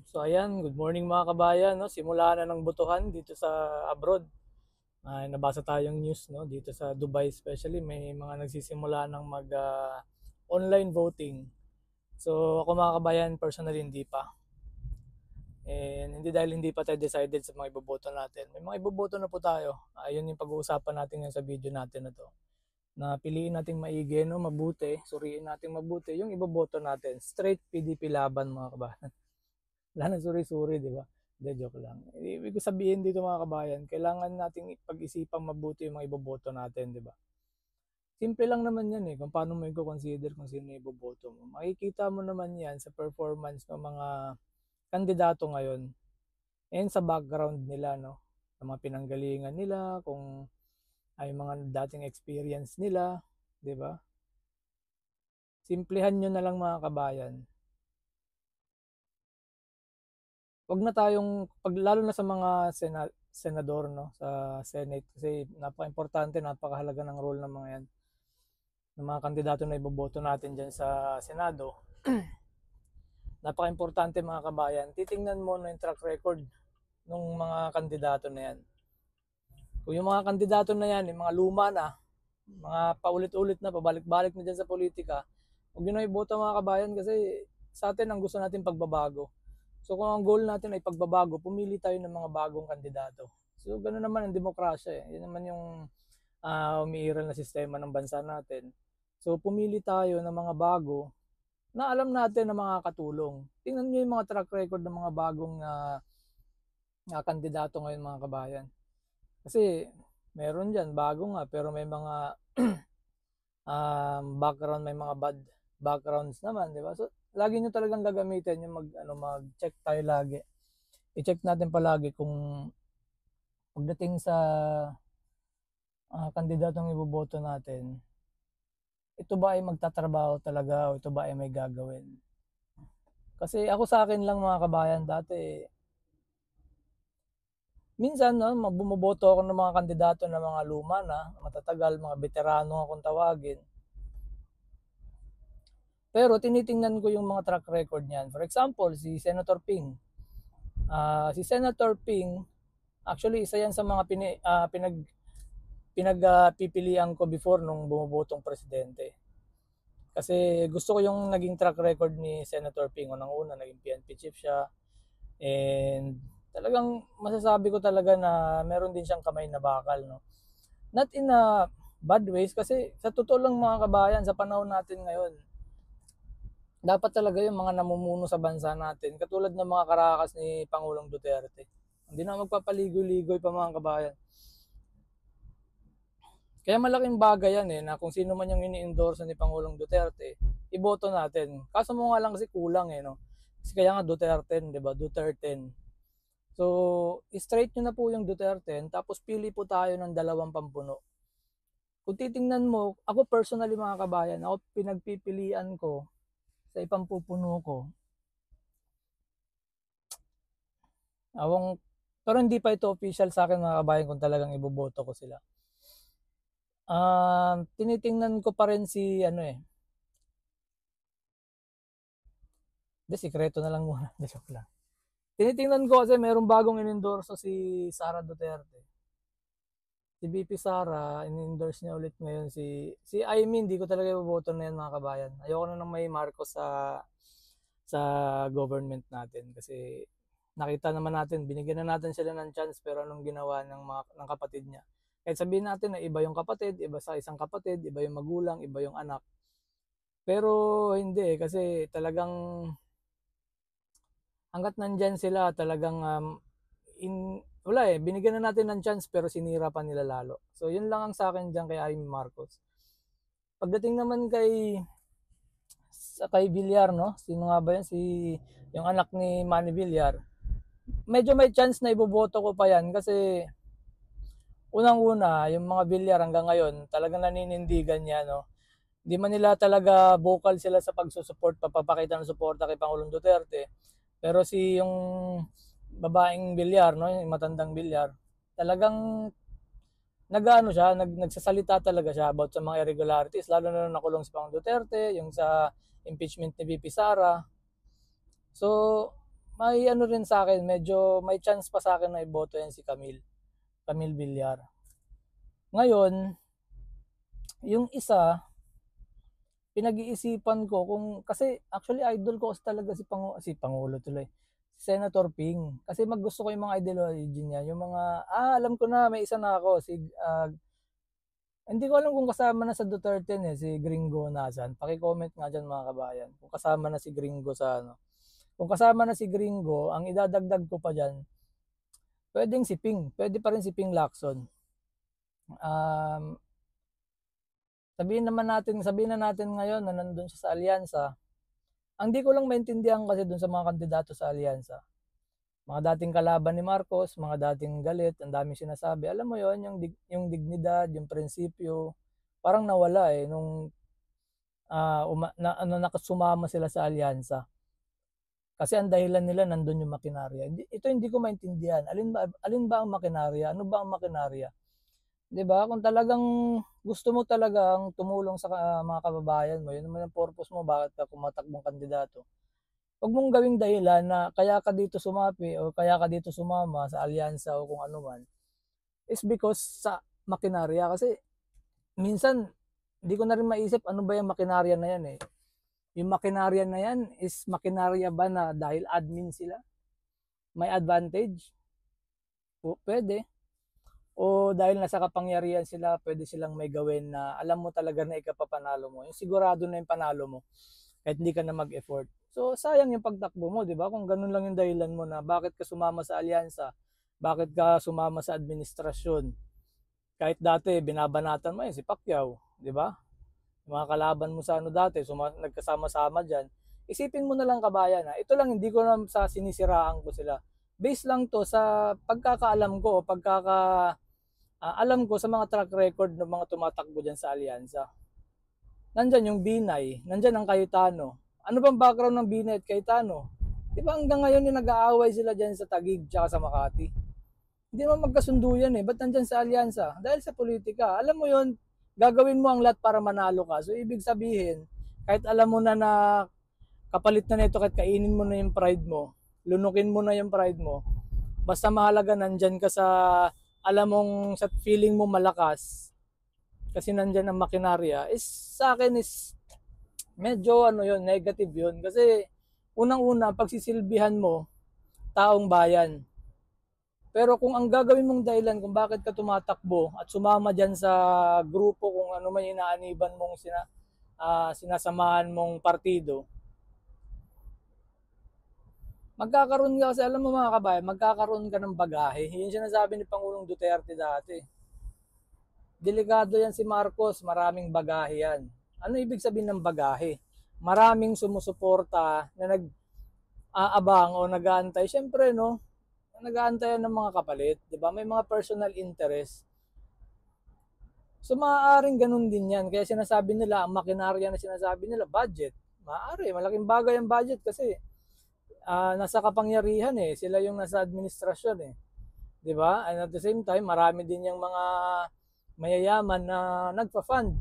So ayan, good morning mga kabayan, no? Simula na ng botohan dito sa abroad. Nabasa tayong news, no? Dito sa Dubai especially may mga nagsisimula ng mag online voting. So ako mga kabayan, personally hindi pa. And hindi dahil hindi pa tayo decided sa mga iboboto natin. May mga iboboto na po tayo. Ayun yung pag-uusapan natin ngayon sa video natin na to. Na piliin nating maigi, no? Mabuti, suriin nating mabuti yung iboboto natin. Straight PDP laban mga kabayan. Wala nang suri-suri, di ba? Hindi, joke lang. Ibig ko sabihin dito mga kabayan, kailangan nating pag-isipang mabuti yung mga iboboto natin, di ba? Simple lang naman yan kung paano mo i-consider kung sino yung iboboto mo. Makikita mo naman yan sa performance ng mga kandidato ngayon and sa background nila, no? Sa mga pinanggalingan nila, kung ay mga dating experience nila, di ba? Simplehan nyo na lang mga kabayan. Wag na tayong lalo na sa mga senador, no, sa Senate, kasi napaka-importante, napakahalaga ng role ng mga yan, ng mga kandidato na iboboto natin diyan sa Senado. Napaka-importante mga kabayan, titingnan mo na yung track record ng mga kandidato na yan. Kung yung mga kandidato na yan, yung mga luma na, mga paulit-ulit na, pabalik-balik na dyan sa politika, huwag yun na iboto mga kabayan, kasi sa atin ang gusto natin pagbabago. So kung ang goal natin ay pagbabago, pumili tayo ng mga bagong kandidato. So ganoon naman ang demokrasya Yan naman yung umiiral na sistema ng bansa natin. So pumili tayo ng mga bago na alam natin na mga katulong. Tingnan niyo yung mga track record ng mga bagong kandidato ngayon mga kabayan. Kasi meron diyan bago nga pero may mga background, may mga bad backgrounds naman, di ba? So lagi nyo talagang gagamitin yung mag-check tayo lagi. I-check natin palagi kung pagdating sa kandidatong iboboto natin, ito ba ay magtatrabaho talaga o ito ba ay may gagawin. Kasi ako sa akin lang mga kabayan dati, minsan bumoboto ako ng mga kandidato na mga luma na, matatagal, mga veterano akong tawagin. Pero tinitingnan ko yung mga track record niyan. For example, si Senator Ping. Si Senator Ping, actually isa yan sa mga pinagpipilian ko before nung bumubotong presidente. Kasi gusto ko yung naging track record ni Senator Ping. Unang-una, naging PNP chief siya. And talagang masasabi ko talaga na meron din siyang kamay na bakal. No? Not in a bad ways, kasi sa totoo lang mga kabayan, sa panahon natin ngayon, dapat talaga yung mga namumuno sa bansa natin, katulad ng mga karakas ni Pangulong Duterte. Hindi na magpapaligoy-ligoy pa mga kabayan. Kaya malaking bagay yan na kung sino man yung ini-endorse ni Pangulong Duterte, iboto natin. Kaso mo nga lang kasi kulang no. Kasi kaya nga Duterte, di ba? Duterte. So, straight nyo na po yung Duterte, tapos pili po tayo ng dalawang pampuno. Kung titingnan mo, ako personally mga kabayan, ako pinagpipilian ko sa ipampupuno ko. Pero hindi pa ito official sa akin mga kabayan kung talagang iboboto ko sila. Tinitingnan ko pa rin si sikreto na lang muna. Joke lang. Tinitingnan ko kasi mayroong bagong in-endorse si Sara Duterte. Si VP Sara, in-endorse niya ulit ngayon si Amy, hindi ko talaga iboboto na yan mga kabayan. Ayoko na nang may Marcos sa government natin kasi nakita naman natin, binigyan na natin sila ng chance pero anong ginawa ng kapatid niya. Kahit sabihin natin na iba yung kapatid, iba sa isang kapatid, iba yung magulang, iba yung anak. Pero hindi kasi talagang hanggat nandyan sila talagang binigyan na natin ng chance pero sinira pa nila lalo. So yun lang ang sa akin dyan kay Amy Marcos. Pagdating naman kay Villar, no? Sino nga ba yan? Yung anak ni Manny Villar. Medyo may chance na iboboto ko pa yan kasi unang-una, yung mga Villar hanggang ngayon, talagang naninindigan niya, no? Hindi man nila talaga vocal sila sa pagsusupport, papapakita ng suporta kay Pangulong Duterte. Pero yung babaeng Villar, no, yung matandang Villar, talagang nagsasalita talaga siya about sa mga irregularities, lalo na nakulong si Pangulong Duterte, yung sa impeachment ni VP Sara. So, may ano rin sa akin, medyo may chance pa sa akin na iboto yan si Camille Villar. Ngayon, yung isa, pinag-iisipan ko kung, kasi actually idol ko talaga si Pangulo tuloy. Si Senator Ping. Kasi gusto ko yung mga ideology niya. Yung mga, alam ko na, may isa na ako. Hindi ko alam kung kasama na sa Duterte si Gringo nasan. Paki-comment nga dyan mga kabayan. Kung kasama na si Gringo sa ano. Kung kasama na si Gringo, ang idadagdag ko pa dyan, pwedeng si Ping. Pwede pa rin si Ping Lacson. Um, sabihin na natin ngayon na nandun siya sa alyansa. Ang di ko lang maintindihan kasi dun sa mga kandidato sa alyansa. Mga dating kalaban ni Marcos, mga dating galit, ang daming sinasabi. Alam mo yon, yung dignidad, yung prinsipyo, parang nawala nung nakasumama sila sa alyansa. Kasi ang dahilan nila nandun yung makinarya. Ito hindi ko maintindihan. Alin ba ang makinarya? Ano ba ang makinarya? 'Di ba? Kung talagang gusto mo talagang tumulong sa mga kababayan mo, yun naman ang purpose mo, bakit ka kumatakbong kandidato. Huwag mong gawing dahilan na kaya ka dito sumapi o kaya ka dito sumama sa alyansa o kung ano man is because sa makinarya. Kasi minsan hindi ko na rin maisip ano ba yung makinarya na yan. Yung makinarya na yan is makinarya ba na dahil admin sila? May advantage? O pwede. O dahil nasa kapangyarihan sila, pwede silang may gawin na alam mo talaga na ikapapanalo mo. Yung sigurado na yung panalo mo kahit hindi ka na mag-effort. So sayang yung pagtakbo mo, di ba? Kung ganun lang yung dahilan mo na bakit ka sumama sa alyansa, bakit ka sumama sa administrasyon. Kahit dati binabanatan mo si Pacquiao, di ba? Yung mga kalaban mo sa ano dati, nagkasama-sama diyan. Isipin mo na lang kabayan ito lang, hindi ko lang sa sinisiraan ko sila. Base lang to sa pagkakaalam ko o alam ko sa mga track record ng mga tumatakbo dyan sa alyansa. Nandyan yung Binay, nandyan ang Cayetano. Ano bang background ng Binay at Cayetano? Di ba hanggang ngayon yung nag-aaway sila dyan sa Taguig tsaka sa Makati? Hindi naman magkasundo yan Ba't nandyan sa alyansa? Dahil sa politika. Alam mo yon, gagawin mo ang lahat para manalo ka. So ibig sabihin, kahit alam mo na kapalit na nito, kahit kainin mo na yung pride mo, lunukin mo na yung pride mo, basta mahalaga nandyan ka sa alam mong sa feeling mo malakas kasi nandyan ang makinarya is sa akin is medyo negative yun kasi unang-una pagsisilbihan mo taong bayan. Pero kung ang gagawin mong dahilan kung bakit ka tumatakbo at sumama dyan sa grupo kung ano man inaaniban mong sinasamahan mong partido, magkakaroon ka kasi, alam mo mga kabayan, magkakaroon ka ng bagahe. Yun sinasabi ni Pangulong Duterte dati. Delikado yan si Marcos, maraming bagahe yan. Ano ibig sabihin ng bagahe? Maraming sumusuporta na nag-aabang o nag-aantay. Siyempre, nag-aantayan ng mga kapalit. Diba? May mga personal interest. So, maaaring ganun din yan. Kaya sinasabi nila, ang makinarya na sinasabi nila, budget. Maaari, malaking bagay ang budget kasi nasa kapangyarihan sila yung nasa administrasyon 'di ba? And at the same time, marami din yung mga mayayaman na nagpa-fund.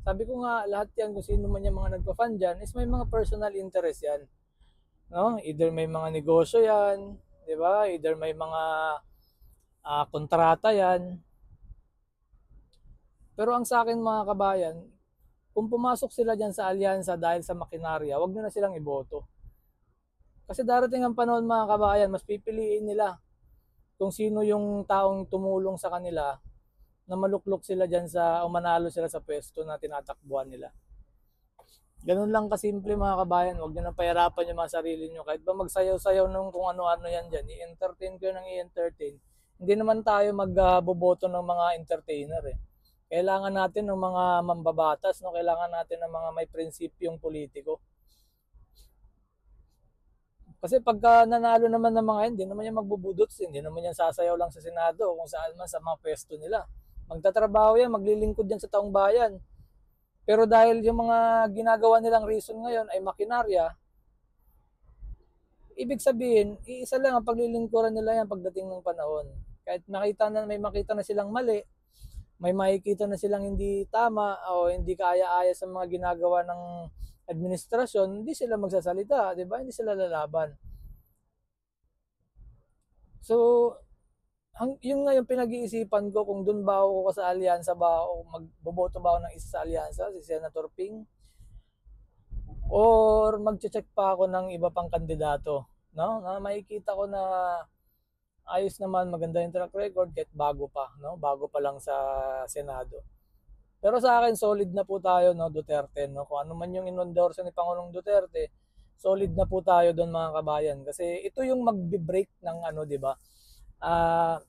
Sabi ko nga, lahat yan kung sino man yung mga nagpa-fund diyan is may mga personal interest yan. No? Either may mga negosyo yan, 'di ba? Either may mga kontrata yan. Pero ang sa akin mga kabayan, kung pumasok sila diyan sa alyansa dahil sa makinarya, wag niyo na silang iboto. Kasi darating ang panahon mga kabayan, mas pipiliin nila kung sino yung taong tumulong sa kanila na maluklok sila dyan o manalo sila sa pwesto na tinatakbuhan nila. Ganun lang kasimple mga kabayan, huwag nyo nang pahirapan yung mga sarili nyo. Kahit ba magsayaw-sayaw nung kung ano-ano yan dyan, i-entertain ko ng i-entertain. Hindi naman tayo magboboto ng mga entertainer Kailangan natin ng mga mambabatas, kailangan natin ng mga may prinsipyong politiko. Kasi pagka nanalo naman ng mga hindi naman yan magbubudots, hindi naman yan sasayaw lang sa Senado o kung saan man sa mga pwesto nila. Magtatrabaho yan, maglilingkod yan sa taong bayan. Pero dahil yung mga ginagawa nilang reason ngayon ay makinarya, ibig sabihin, iisa lang ang paglilingkuran nila yan pagdating ng panahon. Kahit may makita na silang mali, may makikita na silang hindi tama o hindi kaaya-aya sa mga ginagawa ng administrasyon, hindi sila magsasalita, di ba? Hindi sila lalaban. So, yun nga yung pinag-iisipan ko kung doon ba ako sa alyansa ba ako, magboboto ba ako ng isa sa alyansa, si Senator Ping, or magche-check pa ako ng iba pang kandidato, no? Na makikita ko na ayos naman, maganda yung track record kahit bago pa, no? Bago pa lang sa Senado. Pero sa akin, solid na po tayo, no, Duterte, no? Kung ano man yung inendorso ni Pangulong Duterte, solid na po tayo doon, mga kabayan. Kasi ito yung magbe-break ng ano, 'di ba? Ah,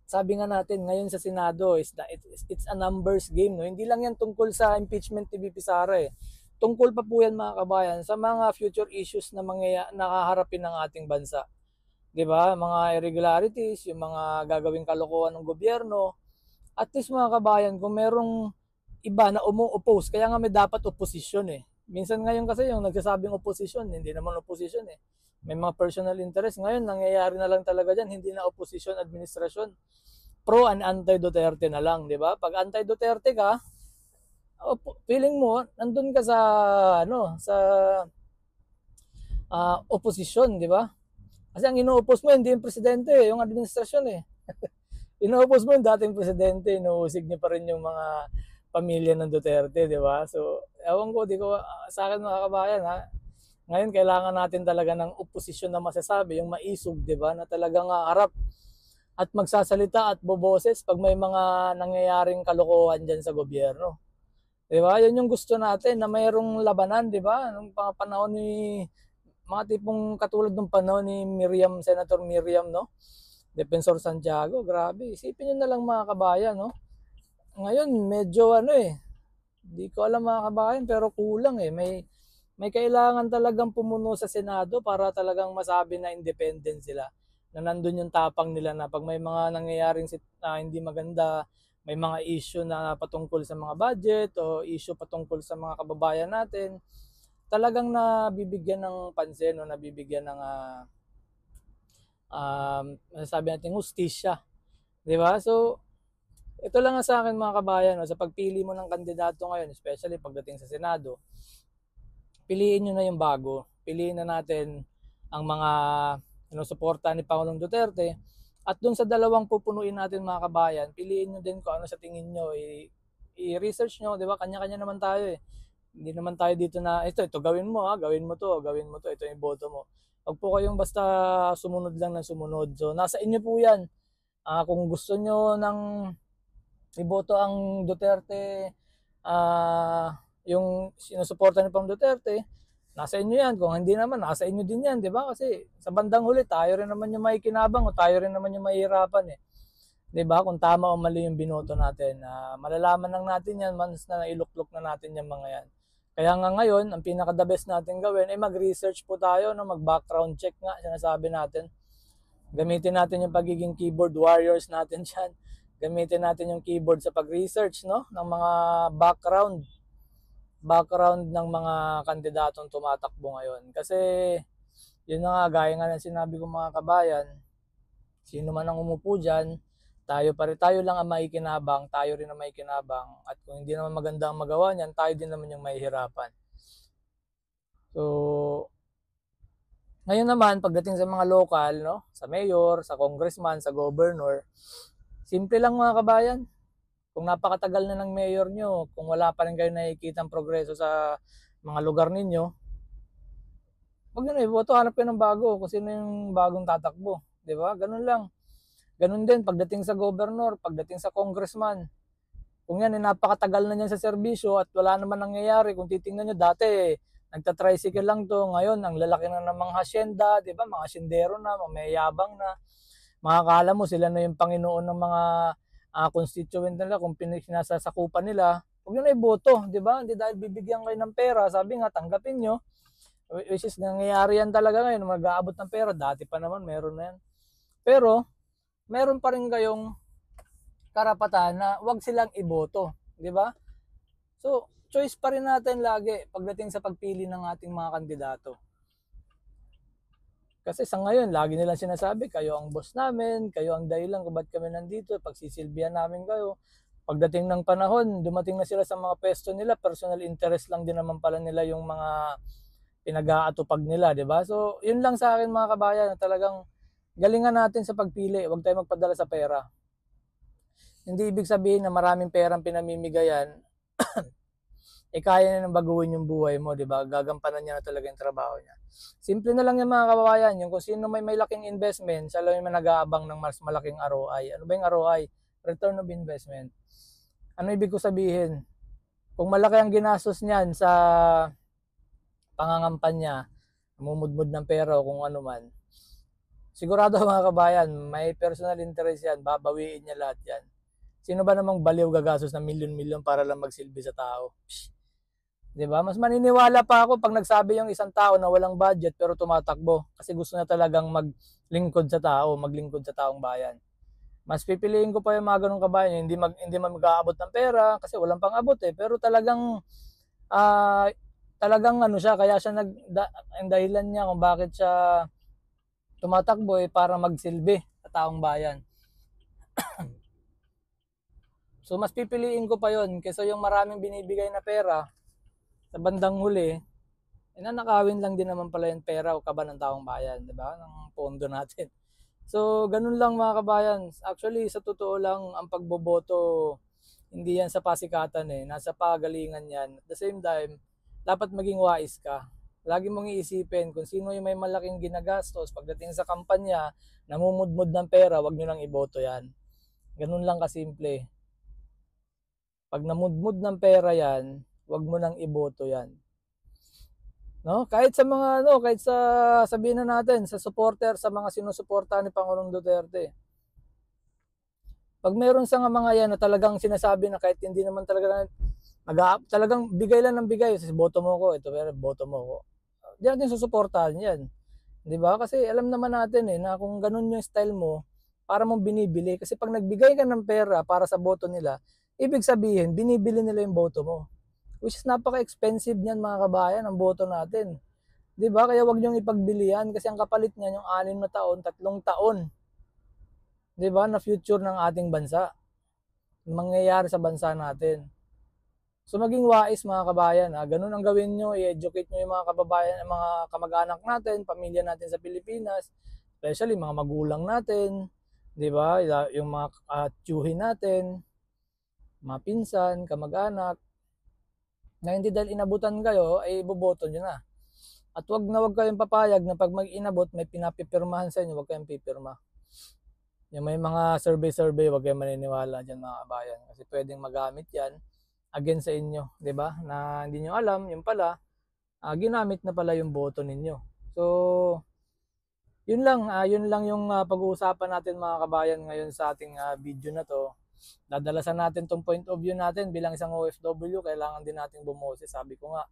sabi nga natin ngayon sa Senado is that it's a numbers game, no? Hindi lang yan tungkol sa impeachment ni VP Sara, eh. Tungkol pa po yan, mga kabayan, sa mga future issues na nakaharapin ng ating bansa. 'Di ba? Mga irregularities, yung mga gagawing kalokohan ng gobyerno. At least, mga kabayan, kung merong iba na umu-oppose, kaya nga may dapat opposition, eh. Minsan ngayon kasi yung nagsasabing opposition, hindi naman opposition, eh. May mga personal interest. Ngayon, nangyayari na lang talaga dyan, hindi na opposition administration. Pro and anti-Duterte na lang, di ba? Pag anti-Duterte ka, feeling mo, nandun ka sa, ano, sa opposition, di ba? Kasi ang ino-oppose mo, hindi yung presidente, yung administrasyon, eh. Ino-oppose mo yung dating presidente, inuusig niya pa rin yung mga pamilya ng Duterte, di ba? So, ewan ko, sa akin, mga kabayan, ha, ngayon kailangan natin talaga ng oposisyon na masasabi, yung maisog, di ba, na talagang harap at magsasalita at boboses pag may mga nangyayaring kalokohan dyan sa gobyerno. Di ba? Yun yung gusto natin, na mayroong labanan, di ba? Nung panahon ni mga tipong katulad ng panahon ni Senator Miriam, no? Defensor Santiago, grabe. Isipin nyo na lang, mga kabayan, no? Ngayon, medyo hindi ko alam, mga kabayan, pero kulang, eh. May kailangan talagang pumuno sa Senado para talagang masabi na independent sila. Na nandun yung tapang nila na pag may mga nangyayaring hindi maganda, may mga issue na patungkol sa mga budget o issue patungkol sa mga kababayan natin, talagang nabibigyan ng pansin o nabibigyan ng masasabi natin hustisya, di ba? So ito lang sa akin, mga kabayan, no, sa pagpili mo ng kandidato ngayon, especially pagdating sa Senado, piliin nyo na yung bago. Piliin na natin ang mga suporta ni Pangulong Duterte. At dun sa dalawang pupunuin natin, mga kabayan, piliin nyo din kung ano sa tingin nyo. I-research nyo, di ba? Kanya-kanya naman tayo, eh. Hindi naman tayo dito na, ito gawin mo, ha? Gawin mo to, ito yung boto mo. Huwag po kayong basta sumunod lang ng sumunod. So, nasa inyo po yan. Kung gusto nyo ng iboto ang Duterte, yung sinusuporta ni Pang Duterte, nasa inyo yan. Kung hindi naman, nasa inyo din yan, di ba? Kasi sa bandang huli, tayo rin naman yung may kinabang o tayo rin naman yung mahihirapan, eh. Di ba? Kung tama o mali yung binoto natin, malalaman lang natin yan once na iluklok na natin yung mga yan. Kaya nga ngayon, ang pinaka-the best natin gawin ay mag-research po tayo, no? Mag-background check nga, sinasabi natin. Gamitin natin yung pagiging keyboard warriors natin dyan. Gamitin natin yung keyboard sa pag-research, no? Ng mga background ng mga kandidatong tumatakbo ngayon. Kasi yun na nga, gaya nga ng sinabi ko, mga kabayan, sino man ang umupo dyan, tayo lang ang maikinabang, tayo rin ang maikinabang. At kung hindi naman maganda ang magawa niyan, tayo din naman yung mahihirapan. So, ngayon naman, pagdating sa mga local, no, sa mayor, sa congressman, sa governor, simple lang, mga kabayan. Kung napakatagal na ng mayor nyo, kung wala pa rin kayo nakikitang progreso sa mga lugar ninyo, wag na iboto, hanap kayo ng bago kung sino yung bagong tatakbo. Di ba? Ganun lang. Ganun din pagdating sa governor, pagdating sa congressman. Kung yan, napakatagal na niyan sa serbisyo at wala naman nangyayari. Kung titingnan nyo, dati, nagta-tricycle lang to. Ngayon, ang lalaki na ng mga hasyenda, di ba? Mga hasyendero na, mga mayabang na. Makakala mo, sila na yung Panginoon ng mga constituent nila, kung pinasasakupan nila, huwag nyo na iboto, di ba? Hindi dahil bibigyan kayo ng pera, sabi nga, tanggapin nyo. Which is, nangyayari yan talaga ngayon, mag-aabot ng pera. Dati pa naman, meron na yan. Pero, meron pa rin kayong karapatan na huwag silang iboto, di ba? So, choice pa rin natin lagi pagdating sa pagpili ng ating mga kandidato. Kasi sa ngayon, lagi nilang sinasabi, kayo ang boss namin, kayo ang dahilan kung ba't kami nandito, pagsisilbihan namin kayo. Pagdating ng panahon, dumating na sila sa mga pwesto nila, personal interest lang din naman pala nila yung mga pinag-aatupag nila, di ba? So, yun lang sa akin, mga kabayan, na talagang galingan natin sa pagpili, huwag tayo magpadala sa pera. Hindi ibig sabihin na maraming perang pinamimigayan, kaya na nang baguhin yung buhay mo, di ba? Gagampanan niya na talaga yung trabaho niya. Simple na lang yung mga kababayan, yung kung sino may laking investment, siya lang yung nag-aabang ng mas malaking ROI. Ano ba yung ROI? Return of investment. Ano ibig ko sabihin? Kung malaki ang ginastos niyan sa pangangampanya, namumudmud ng pera o kung ano man, sigurado mga kabayan, may personal interest yan, babawiin niya lahat yan. Sino ba namang baliw gagastos ng milyon-milyon para lang magsilbi sa tao? Psh, 'di ba? Mas maniniwala pa ako pag nagsabi yung isang tao na walang budget pero tumatakbo kasi gusto niya talagang maglingkod sa tao, maglingkod sa taong bayan. Mas pipiliin ko pa yung mga ganung kabayan, hindi mag-aabot ng pera kasi walang pang-abot eh, pero talagang ah talagang ano siya, kaya siya ang dahilan niya kung bakit siya tumatakbo eh para magsilbi sa taong bayan. So mas pipiliin ko pa yon kaysa yung maraming binibigay na pera sa bandang huli, nanakawin lang din naman pala yung pera o kaba ng taong bayan, di ba? Ng pondo natin. So, ganun lang mga kabayan. Actually, sa totoo lang, ang pagboboto, hindi yan sa pasikatan eh. Nasa pagalingan yan. At the same time, dapat maging wais ka. Lagi mong iisipin kung sino yung may malaking ginagastos. Pagdating sa kampanya, namumudmud ng pera, wag nyo lang iboto yan. Ganun lang kasimple. Pag namudmud ng pera yan, wag mo nang iboto yan. No? Kahit sa mga kahit sa sabihin na natin sa supporter sa mga sinusuportahan ni Pangulong Duterte. Pag meron sa mga yan na talagang sinasabi na kahit hindi naman talaga talagang bigay lang ng bigay, kasi boto mo ko, ito pero boto mo ko. Di natin susuportahan yan. Di ba? Kasi alam naman natin na kung ganun yung style mo, para mong binibili. Kasi pag nagbigay ka ng pera para sa boto nila, ibig sabihin, binibili nila yung boto mo. Which is napaka-expensive niyan mga kabayan, ang boto natin. 'Di ba? Kaya wag niyong ipagbilian kasi ang kapalit niyan yung 6 na taon, 3 taon. 'Di ba? Na future ng ating bansa. Mangyayari sa bansa natin. So maging wais mga kabayan, ganun ang gawin niyo, i-educate niyo yung mga kababayan, mga kamag-anak natin, pamilya natin sa Pilipinas, especially mga magulang natin, 'di ba? Yung mga tiyuhin natin, mga pinsan, kamag-anak, na hindi dahil inabutan kayo, ay iboboto nyo na. At wag kayong papayag na pag mag-inabot, may pinapipirmahan sa inyo, wag kayong pipirma. Yung may mga survey, wag kayong maniniwala dyan mga kabayan. Kasi pwedeng magamit yan against sa inyo, di ba? Na hindi nyo alam, yung pala, ginamit na pala yung boto ninyo. So, yun lang yung pag-uusapan natin mga kabayan ngayon sa ating video na to. Dadalasan natin tong point of view natin bilang isang OFW, kailangan din natin bumoses. Sabi ko nga,